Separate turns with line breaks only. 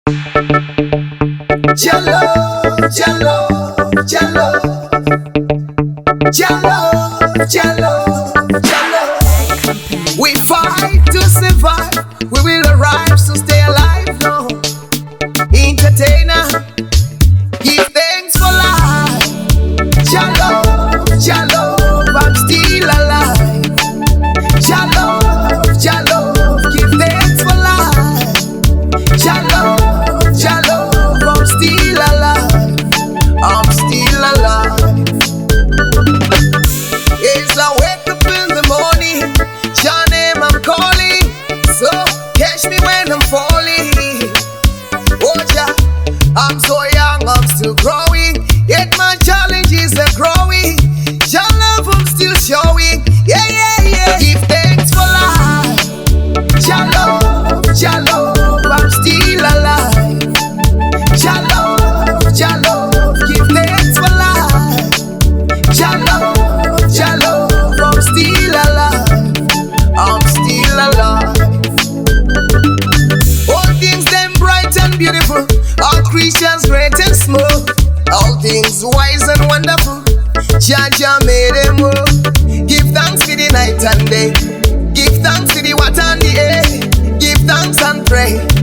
Jah love, Jah love, Jah love, Jah love, Jah love, Jah love. We fight to survive, we will arrive, so stay alive now. Entertainer, give thanks for life. Jah love, I'm still alive. Jah love, give thanks for life. Jah love, I'm still alive. I'm still alive. As I wake up in the morning, Jah name I'm calling. So catch me when I'm falling. Oh Jah, I'm so young, I'm still growing. Yet my challenges are growing. Jah love I'm still showing. Yeah, yeah, yeah. Give thanks for life. Jah love, I'm still alive. Jah love, give thanks for life. Jah love, I'm still alive. I'm still alive. All things them bright and beautiful, all creatures great and small, all things wise and wonderful, Jah made them all. Give thanks for the night and day, give thanks for the water and the air, give thanks and pray.